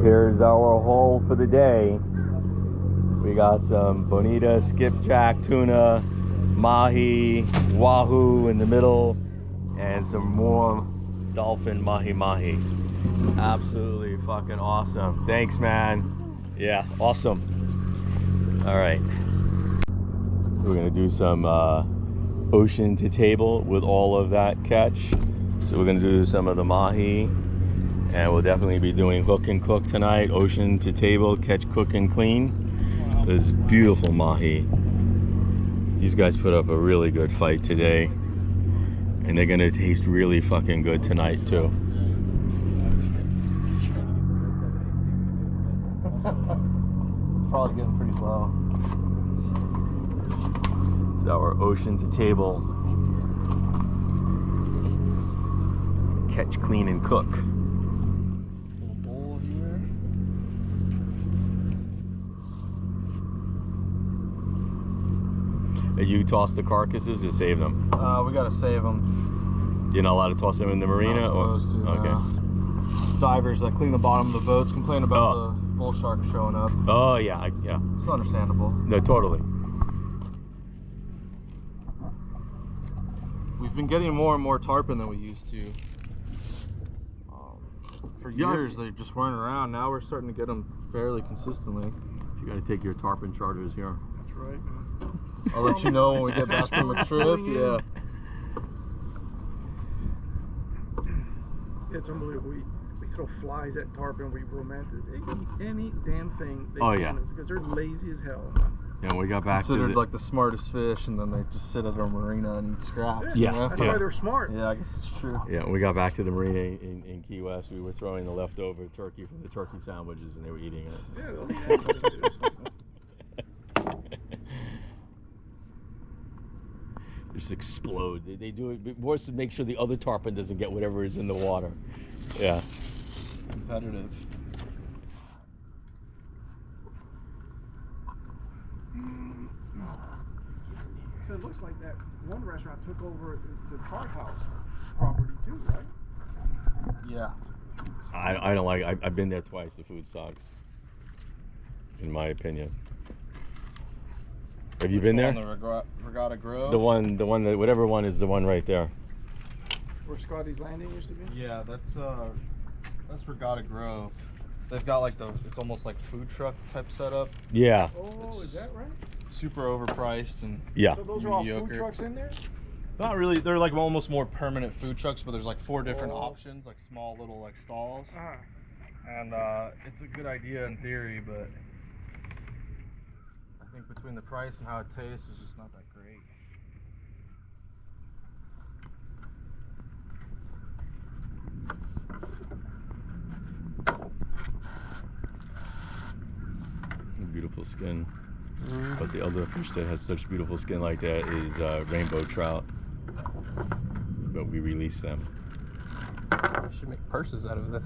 here's our haul for the day. We got some bonita, skipjack, tuna, mahi, wahoo in the middle, and some more dolphin mahi. Absolutely fucking awesome. Thanks, man. Yeah, awesome. All right. We're gonna do some ocean to table with all of that catch. So we're gonna do some of the mahi, and we'll definitely be doing hook and cook tonight. Ocean to table, catch, cook, and clean. This beautiful mahi. These guys put up a really good fight today, and they're gonna taste really fucking good tonight too. It's probably getting pretty low. It's our ocean to table, catch, clean, and cook. Little bowl here. You toss the carcasses or save them? We gotta save them. You're not allowed to toss them in the marina? Not supposed to, okay. no. Divers that clean the bottom of the boats complain about the bull shark showing up. Oh yeah, yeah. It's understandable. No, totally. We've been getting more and more tarpon than we used to. For years, they just weren't around. Now we're starting to get them fairly consistently. You got to take your tarpon charters here. That's right, man. I'll let you know when we get back from a trip. Yeah. It's unbelievable. We throw flies at tarpon. We romanticize. They eat any damn thing they can because they're lazy as hell. Yeah, we got back Considered to like the smartest fish, and then they just sit at our marina and eat scraps. Yeah, you know? That's why they're smart. Yeah, I guess it's true. Yeah, when we got back to the marina in Key West, we were throwing the leftover turkey from the turkey sandwiches, and they were eating it. Yeah, they'll eat anything, dude. Just explode. They do it more to make sure the other tarpon doesn't get whatever is in the water. Yeah. Competitive. So it looks like that one restaurant took over the Chart House property too, right? Yeah. I don't like. I've been there twice. The food sucks, in my opinion. Have you been there? The Regatta Grove. The one that whatever one is the one right there. Where Scotty's Landing used to be? Yeah, that's Regatta Grove. They've got like it's almost like food truck type setup. Yeah. Oh, is that right? Super overpriced and Yeah. So those are all food trucks in there? not really. They're like almost more permanent food trucks, but there's like 4 different options, like small little like stalls. And it's a good idea in theory, but I think between the price and how it tastes, it's just not that great. Beautiful skin. But the other fish that has such beautiful skin like that is rainbow trout. But we release them. I should make purses out of this.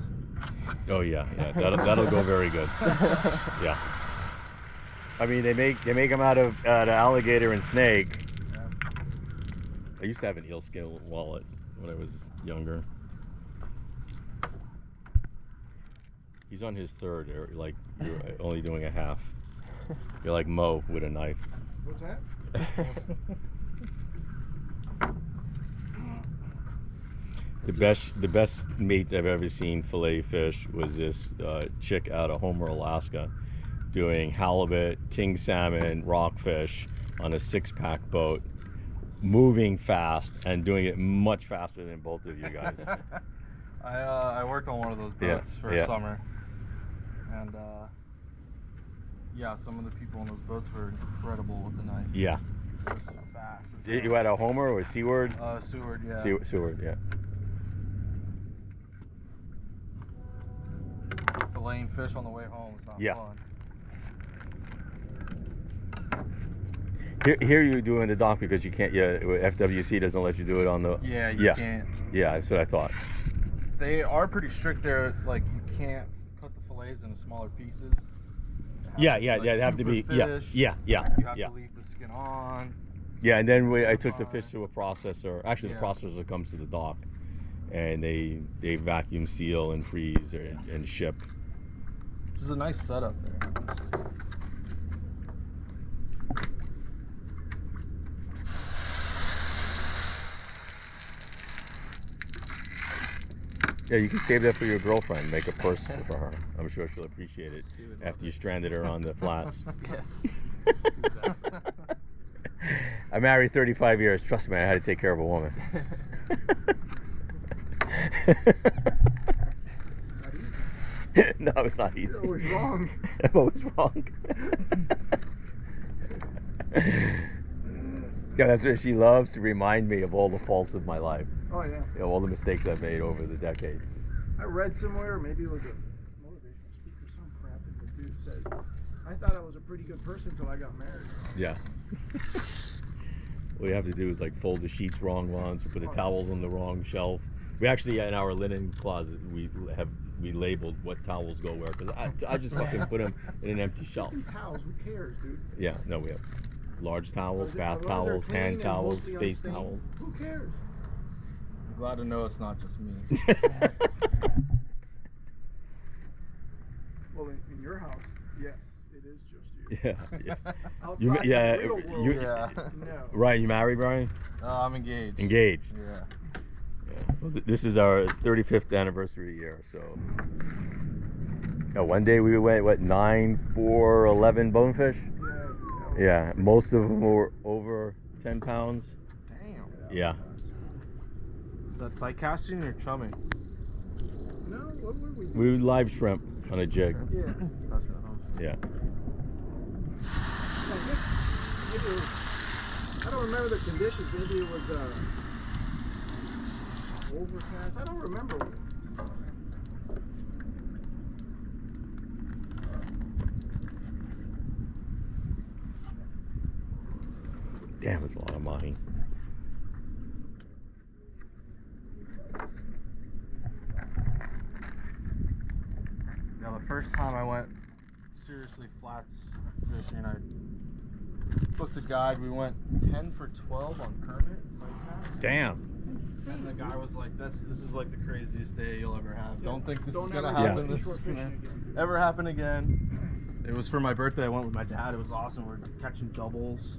Oh yeah, that'll go very good. Yeah. I mean, they make them out of alligator and snake. Yeah. I used to have an eel skin wallet when I was younger. He's on his 3rd, or like you're only doing a half. You're like Mo with a knife. What's that? The best meat I've ever seen fillet fish was this chick out of Homer, Alaska, doing halibut, king salmon, rockfish on a 6-pack boat, moving fast and doing it much faster than both of you guys. I worked on one of those boats for a summer, and yeah, some of the people on those boats were incredible with the knife. Yeah. It was fast. You had a Homer or Seaward? Seward, yeah. Seward, yeah. Filleting fish on the way home is not fun. Here you're doing the dock because you can't. Yeah, FWC doesn't let you do it on the. Yeah, you can't. Yeah, that's what I thought. They are pretty strict there. Like you can't cut the fillets into smaller pieces. Yeah, they have to be. Fish. Yeah. You have to leave the skin on. Yeah, and then I took the fish to a processor. Actually, the processor comes to the dock, and they vacuum seal and freeze and ship. Which is a nice setup there. Yeah, you can save that for your girlfriend. Make a purse for her. I'm sure she'll appreciate it after you stranded her on the flats. Yes. Exactly. I married 35 years. Trust me, I had to take care of a woman. No, it's not easy. You're always wrong. I'm always wrong. Yeah, that's what she loves, to remind me of all the faults of my life. Oh yeah. You know, all the mistakes I've made over the decades. I read somewhere, maybe it was a motivational speaker, some crap, and the dude said, I thought I was a pretty good person until I got married. Yeah. All you have to do is like fold the sheets wrong once, or put the towels on the wrong shelf. We actually, in our linen closet, we labeled what towels go where, because I just fucking put them in an empty shelf. Towels, who cares, dude? Yeah, no, we have large towels, bath towels, hand towels, face towels. Who cares? I'm glad to know it's not just me. Well, in your house, yes, it is just you. Yeah. Outside Yeah, the real world, Yeah. no. Right, you married, Brian? I'm engaged. Engaged. Yeah. Well, this is our 35th anniversary year, so. One day we went, what, 9, 4, 11 bonefish? Yeah, most of them were over 10 pounds. Damn. Yeah. Is that sight casting or chumming? No, what were we doing? We would live shrimp on a jig. Yeah. That's what I was. Yeah. Maybe it was, I don't remember the conditions. Maybe it was overcast. I don't remember. Damn, it's a lot of mahi. Now the first time I went seriously flats fishing, I booked a guide. We went 10 for 12 on permit sight cast. Damn. And the guy was like, "This is like the craziest day you'll ever have. Yeah. Don't think this Don't is gonna ever happen. go This shore is gonna fishing again." ever happen again." It was for my birthday. I went with my dad. It was awesome. We're catching doubles.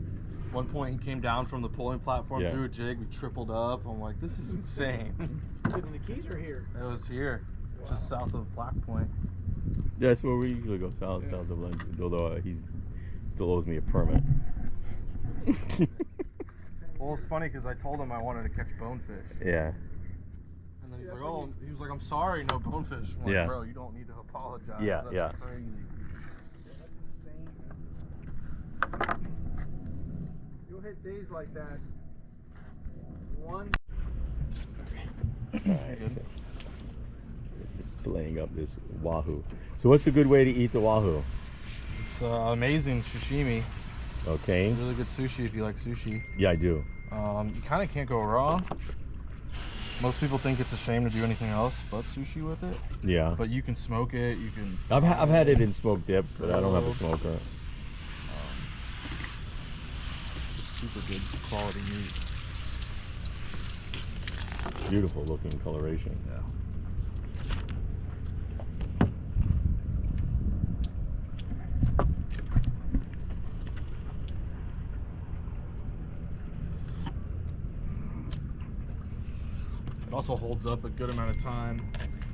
One point he came down from the pulling platform, threw a jig. We tripled up. I'm like, this is insane. Is it in the Keys or here? It was here, Wow. just south of Black Point. Yeah, that's where we usually go, south of London, although he still owes me a permit. Well, it's funny because I told him I wanted to catch bonefish. Yeah. And then he's like, oh, he was like, I'm sorry, no bonefish. I'm like, Yeah. bro, you don't need to apologize. Yeah, That's yeah. crazy. That's insane. You'll hit days like that. One. Alright, so filleting up this wahoo. So what's a good way to eat the wahoo? It's amazing sashimi. Okay. Really good sushi if you like sushi. Yeah, I do. You kind of can't go wrong. Most people think it's a shame to do anything else but sushi with it. Yeah. But you can smoke it. You can. I've had it in smoked dips, but I don't have a smoker. Super good quality meat. Beautiful looking coloration. Yeah. It also holds up a good amount of time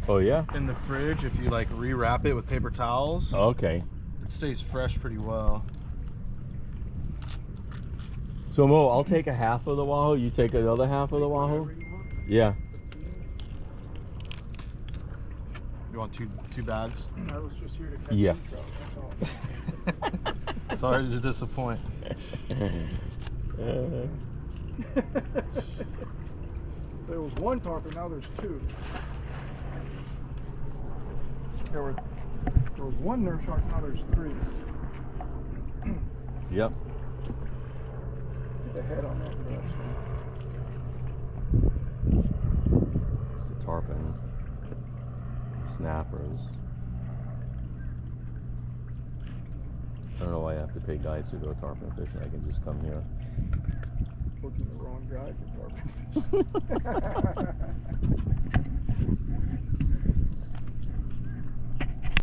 Oh yeah? in the fridge if you like rewrap it with paper towels. Okay. It stays fresh pretty well. So Mo, I'll take a half of the wahoo, you take another half of the wahoo? Yeah. You want two bags? I was just here to catch Yeah. sea trout, that's all. Sorry to disappoint. There was one tarpon, now there's two. There was one nurse shark, now there's three. Yep. Get the head on that nurse. It's the tarpon. Snappers. I don't know why I have to pay guides to go tarpon fishing. I can just come here. Booking the wrong guy for tarpon fishing.